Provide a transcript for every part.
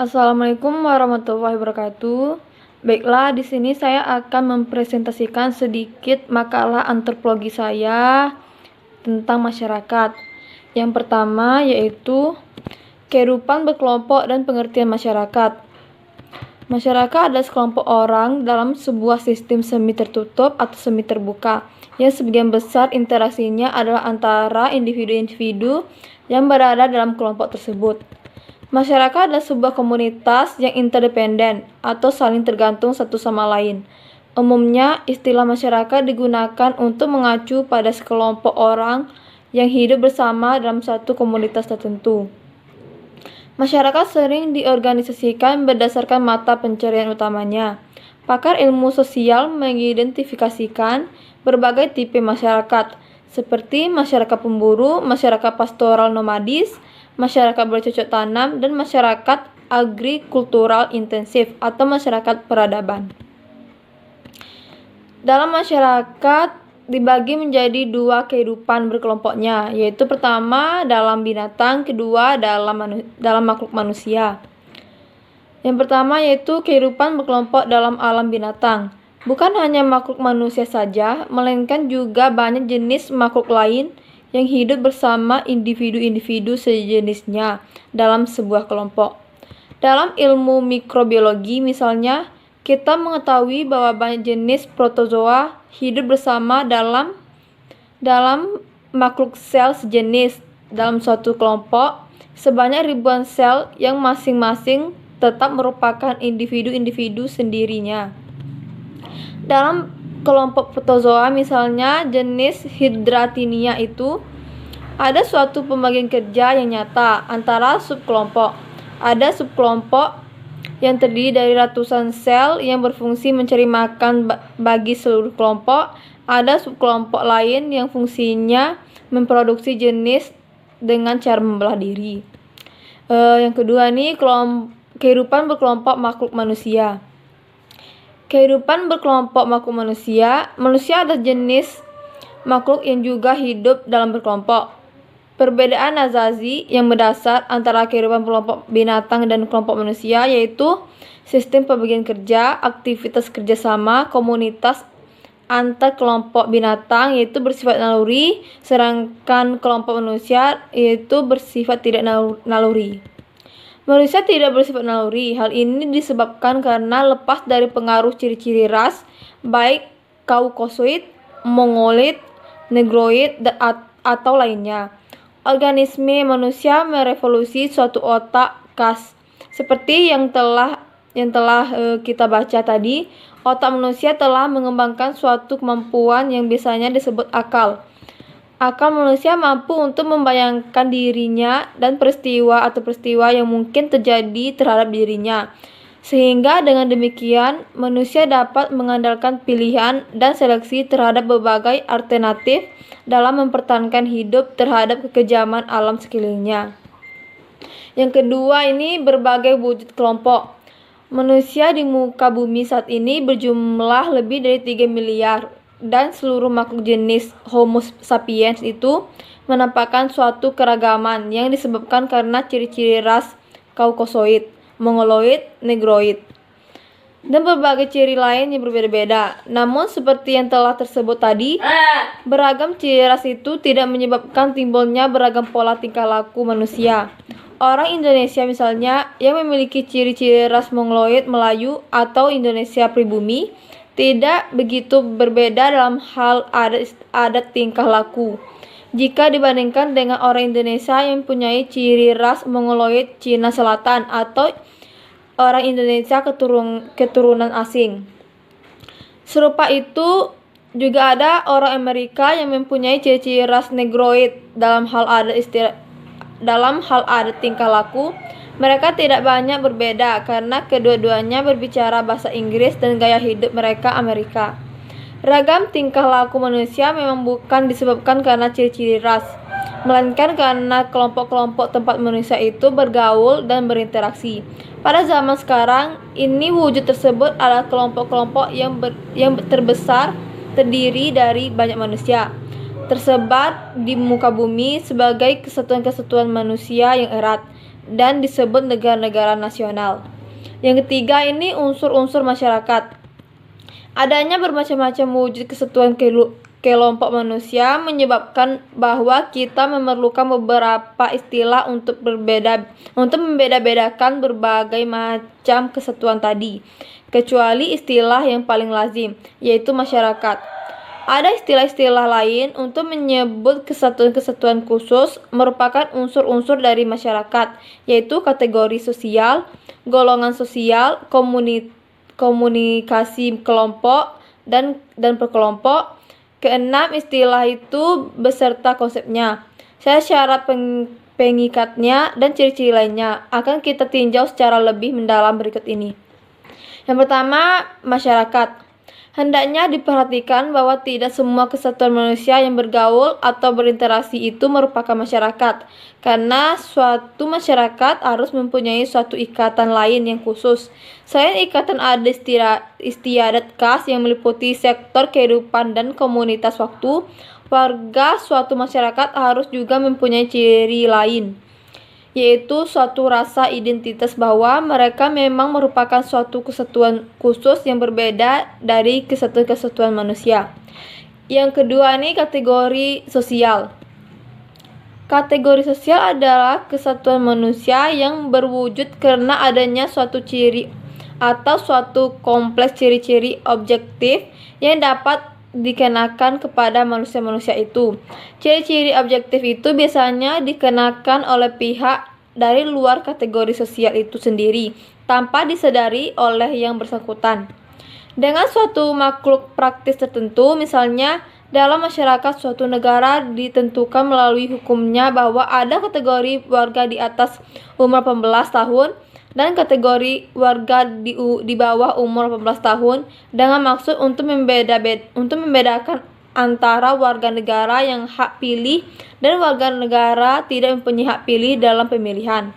Assalamualaikum warahmatullahi wabarakatuh. Baiklah, di sini saya akan mempresentasikan sedikit makalah antropologi saya tentang masyarakat. Yang pertama yaitu kehidupan berkelompok dan pengertian masyarakat. Masyarakat adalah sekelompok orang dalam sebuah sistem semi tertutup atau semi terbuka, yang sebagian besar interaksinya adalah antara individu-individu yang berada dalam kelompok tersebut. Masyarakat adalah sebuah komunitas yang interdependen atau saling tergantung satu sama lain. Umumnya, istilah masyarakat digunakan untuk mengacu pada sekelompok orang yang hidup bersama dalam satu komunitas tertentu. Masyarakat sering diorganisasikan berdasarkan mata pencarian utamanya. Pakar ilmu sosial mengidentifikasikan berbagai tipe masyarakat, seperti masyarakat pemburu, masyarakat pastoral nomadis, masyarakat bercocok tanam, dan masyarakat agrikultural intensif atau masyarakat peradaban. Dalam masyarakat dibagi menjadi dua kehidupan berkelompoknya, yaitu pertama dalam binatang, kedua dalam makhluk manusia. Yang pertama yaitu kehidupan berkelompok dalam alam binatang. Bukan hanya makhluk manusia saja, melainkan juga banyak jenis makhluk lain yang hidup bersama individu-individu sejenisnya dalam sebuah kelompok. Dalam ilmu mikrobiologi misalnya, kita mengetahui bahwa banyak jenis protozoa hidup bersama dalam makhluk sel sejenis dalam suatu kelompok, sebanyak ribuan sel yang masing-masing tetap merupakan individu-individu sendirinya. Dalam kelompok protozoa misalnya jenis Hydratinia itu ada suatu pembagian kerja yang nyata antara subkelompok. Ada subkelompok yang terdiri dari ratusan sel yang berfungsi mencari makan bagi seluruh kelompok. Ada subkelompok lain yang fungsinya memproduksi jenis dengan cara membelah diri. Yang kedua nih kehidupan berkelompok makhluk manusia. Kehidupan berkelompok makhluk manusia adalah jenis makhluk yang juga hidup dalam berkelompok. Perbedaan azazi yang mendasar antara kehidupan kelompok binatang dan kelompok manusia yaitu sistem pembagian kerja, aktivitas kerjasama, komunitas antar kelompok binatang yaitu bersifat naluri, sedangkan kelompok manusia yaitu bersifat tidak naluri. Manusia tidak bersifat naluri. Hal ini disebabkan karena lepas dari pengaruh ciri-ciri ras, baik Kaukasoid, Mongolit, Negroid, atau lainnya. Organisme manusia merevolusi suatu otak khas. Seperti yang telah kita baca tadi, otak manusia telah mengembangkan suatu kemampuan yang biasanya disebut akal. Akal manusia mampu untuk membayangkan dirinya dan peristiwa yang mungkin terjadi terhadap dirinya. Sehingga dengan demikian, manusia dapat mengandalkan pilihan dan seleksi terhadap berbagai alternatif dalam mempertahankan hidup terhadap kekejaman alam sekelilingnya. Yang kedua ini berbagai wujud kelompok. Manusia di muka bumi saat ini berjumlah lebih dari 3 miliar. Dan seluruh makhluk jenis Homo sapiens itu menampakkan suatu keragaman yang disebabkan karena ciri-ciri ras Kaukasoid, Mongoloid, Negroid, dan berbagai ciri lain yang berbeda-beda. Namun seperti yang telah tersebut tadi, beragam ciri ras itu tidak menyebabkan timbulnya beragam pola tingkah laku manusia. Orang Indonesia misalnya yang memiliki ciri-ciri ras Mongoloid, Melayu, atau Indonesia pribumi tidak begitu berbeda dalam hal adat tingkah laku jika dibandingkan dengan orang Indonesia yang mempunyai ciri ras Mongoloid Cina Selatan atau orang Indonesia keturunan asing. Serupa itu juga ada orang Amerika yang mempunyai ciri-ciri ras Negroid dalam hal adat tingkah laku. Mereka tidak banyak berbeda karena kedua-duanya berbicara bahasa Inggris dan gaya hidup mereka Amerika. Ragam tingkah laku manusia memang bukan disebabkan karena ciri-ciri ras, melainkan karena kelompok-kelompok tempat manusia itu bergaul dan berinteraksi. Pada zaman sekarang, ini wujud tersebut adalah kelompok-kelompok yang terbesar terdiri dari banyak manusia, tersebar di muka bumi sebagai kesatuan-kesatuan manusia yang erat. dan disebut negara-negara nasional. Yang ketiga ini unsur-unsur masyarakat. Adanya bermacam-macam wujud kesatuan kelompok manusia menyebabkan bahwa kita memerlukan beberapa istilah untuk membeda-bedakan berbagai macam kesatuan tadi, kecuali istilah yang paling lazim, yaitu masyarakat. Ada istilah-istilah lain untuk menyebut kesatuan-kesatuan khusus merupakan unsur-unsur dari masyarakat, yaitu kategori sosial, golongan sosial, komunikasi kelompok, dan per-kelompok. Keenam istilah itu beserta konsepnya, syarat pengikatnya, dan ciri-ciri lainnya akan kita tinjau secara lebih mendalam berikut ini. Yang pertama, masyarakat. Hendaknya diperhatikan bahwa tidak semua kesatuan manusia yang bergaul atau berinteraksi itu merupakan masyarakat, karena suatu masyarakat harus mempunyai suatu ikatan lain yang khusus. Selain ikatan ada istiadat khas yang meliputi sektor kehidupan dan komunitas waktu, warga suatu masyarakat harus juga mempunyai ciri lain, yaitu suatu rasa identitas bahwa mereka memang merupakan suatu kesatuan khusus yang berbeda dari kesatuan-kesatuan manusia. Yang kedua ini kategori sosial. Kategori sosial adalah kesatuan manusia yang berwujud karena adanya suatu ciri atau suatu kompleks ciri-ciri objektif yang dapat dikenakan kepada manusia-manusia itu. Ciri-ciri objektif itu biasanya dikenakan oleh pihak dari luar kategori sosial itu sendiri, tanpa disadari oleh yang bersangkutan. Dengan suatu makhluk praktis tertentu, misalnya dalam masyarakat suatu negara ditentukan melalui hukumnya bahwa ada kategori warga di atas umur 18 tahun dan kategori warga di bawah umur 18 tahun dengan maksud untuk membedakan antara warga negara yang hak pilih dan warga negara tidak mempunyai hak pilih dalam pemilihan.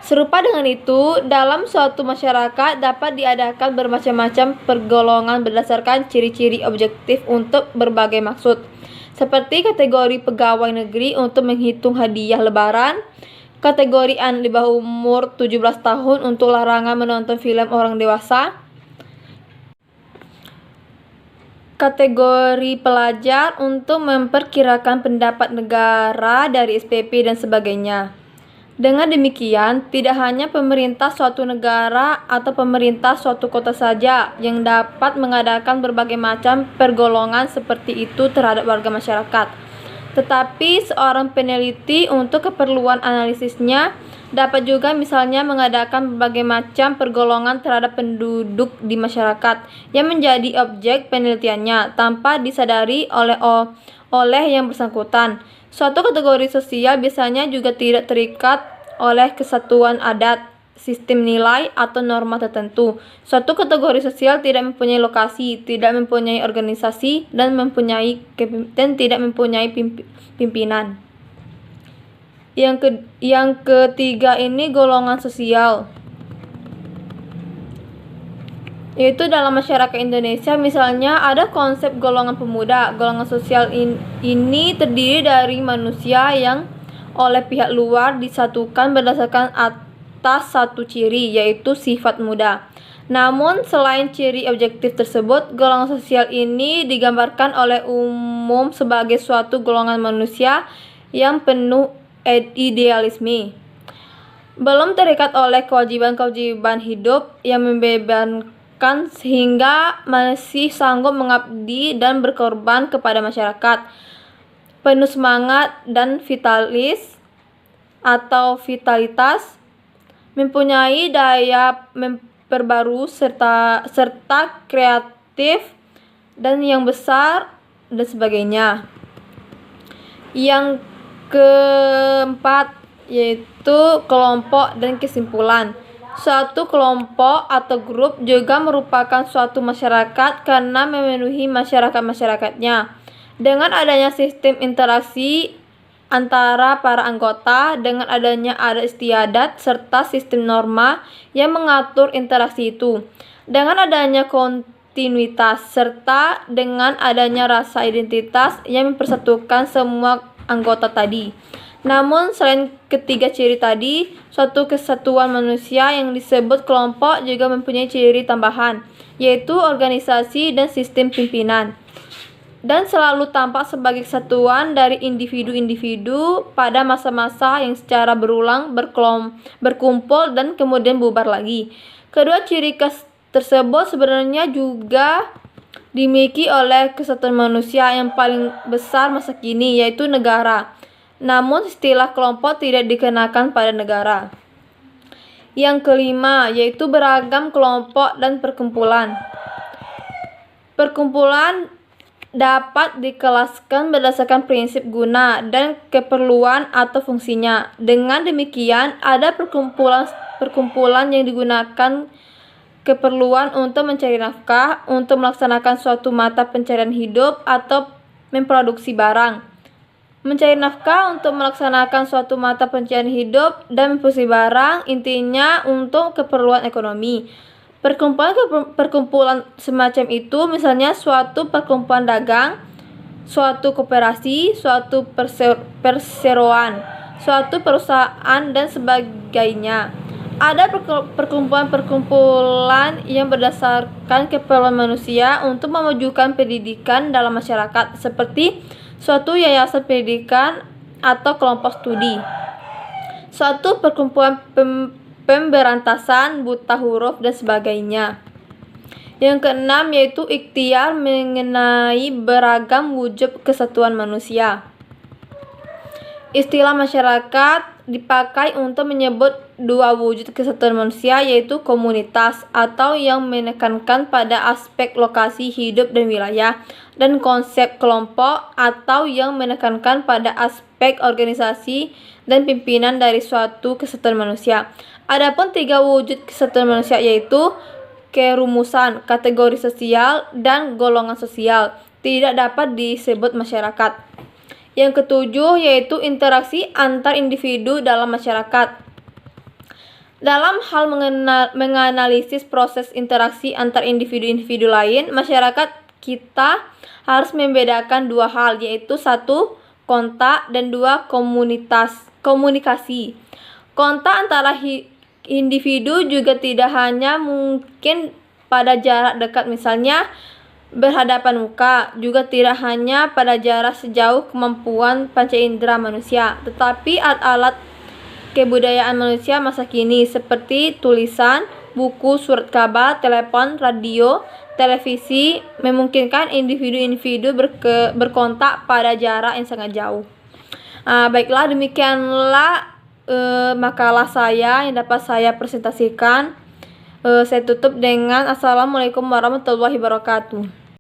Serupa dengan itu, dalam suatu masyarakat dapat diadakan bermacam-macam pergolongan berdasarkan ciri-ciri objektif untuk berbagai maksud, seperti kategori pegawai negeri untuk menghitung hadiah lebaran, kategori di bawah umur 17 tahun untuk larangan menonton film orang dewasa, kategori pelajar untuk memperkirakan pendapat negara dari SPP dan sebagainya. Dengan demikian, tidak hanya pemerintah suatu negara atau pemerintah suatu kota saja yang dapat mengadakan berbagai macam pergolongan seperti itu terhadap warga masyarakat, tetapi seorang peneliti untuk keperluan analisisnya dapat juga misalnya mengadakan berbagai macam pergolongan terhadap penduduk di masyarakat yang menjadi objek penelitiannya tanpa disadari oleh yang bersangkutan. Suatu kategori sosial biasanya juga tidak terikat oleh kesatuan adat, sistem nilai, atau norma tertentu. Suatu kategori sosial tidak mempunyai lokasi, tidak mempunyai organisasi, dan tidak mempunyai pimpinan. Yang ketiga ini golongan sosial, yaitu dalam masyarakat Indonesia misalnya ada konsep golongan pemuda. Golongan sosial ini terdiri dari manusia yang oleh pihak luar disatukan berdasarkan atas satu ciri, yaitu sifat muda. Namun selain ciri objektif tersebut, golongan sosial ini digambarkan oleh umum sebagai suatu golongan manusia yang penuh idealisme, belum terikat oleh kewajiban-kewajiban hidup yang membebankan sehingga masih sanggup mengabdi dan berkorban kepada masyarakat, penuh semangat dan vitalitas, mempunyai daya memperbarui serta kreatif dan yang besar dan sebagainya. Yang keempat yaitu kelompok dan kesimpulan. Suatu kelompok atau grup juga merupakan suatu masyarakat karena memenuhi masyarakat-masyarakatnya. Dengan adanya sistem interaksi antara para anggota, dengan adanya adat istiadat serta sistem norma yang mengatur interaksi itu, dengan adanya kontinuitas serta dengan adanya rasa identitas yang mempersatukan semua anggota tadi. Namun, selain ketiga ciri tadi, suatu kesatuan manusia yang disebut kelompok juga mempunyai ciri tambahan, yaitu organisasi dan sistem pimpinan, dan selalu tampak sebagai kesatuan dari individu-individu pada masa-masa yang secara berulang berkumpul dan kemudian bubar lagi. Kedua ciri khas tersebut sebenarnya juga dimiliki oleh kesatuan manusia yang paling besar masa kini, yaitu negara. Namun istilah kelompok tidak dikenakan pada negara. Yang kelima, yaitu beragam kelompok dan perkumpulan. Perkumpulan dapat dikelaskan berdasarkan prinsip guna dan keperluan atau fungsinya. Dengan demikian, ada perkumpulan yang digunakan keperluan untuk mencari nafkah, untuk melaksanakan suatu mata pencarian hidup, atau memproduksi barang. Mencari nafkah untuk melaksanakan suatu mata pencarian hidup dan memproduksi barang, intinya untuk keperluan ekonomi. Perkumpulan semacam itu misalnya suatu perkumpulan dagang, suatu koperasi, suatu perseroan, suatu perusahaan, dan sebagainya. Ada perkumpulan yang berdasarkan keperluan manusia untuk memajukan pendidikan dalam masyarakat, seperti suatu yayasan pendidikan atau kelompok studi. Suatu perkumpulan pemberantasan buta huruf dan sebagainya. Yang keenam, yaitu ikhtiar mengenai beragam wujud kesatuan manusia. Istilah masyarakat dipakai untuk menyebut dua wujud kesatuan manusia, yaitu komunitas atau yang menekankan pada aspek lokasi hidup dan wilayah, dan konsep kelompok atau yang menekankan pada aspek organisasi dan pimpinan dari suatu kesatuan manusia. Adapun tiga wujud kesatuan manusia yaitu kerumusan, kategori sosial, dan golongan sosial tidak dapat disebut masyarakat. Yang ketujuh, yaitu interaksi antar individu dalam masyarakat. Dalam hal menganalisis proses interaksi antar individu-individu lain, masyarakat kita harus membedakan dua hal, yaitu satu, kontak, dan dua, komunikasi. Kontak antara individu juga tidak hanya mungkin pada jarak dekat, misalnya berhadapan muka, juga tidak hanya pada jarak sejauh kemampuan panca indera manusia, tetapi alat-alat kebudayaan manusia masa kini seperti tulisan, buku, surat kabar, telepon, radio, televisi memungkinkan individu-individu berkontak pada jarak yang sangat jauh. Baiklah, demikianlah makalah saya yang dapat saya presentasikan. Saya tutup dengan Assalamualaikum warahmatullahi wabarakatuh.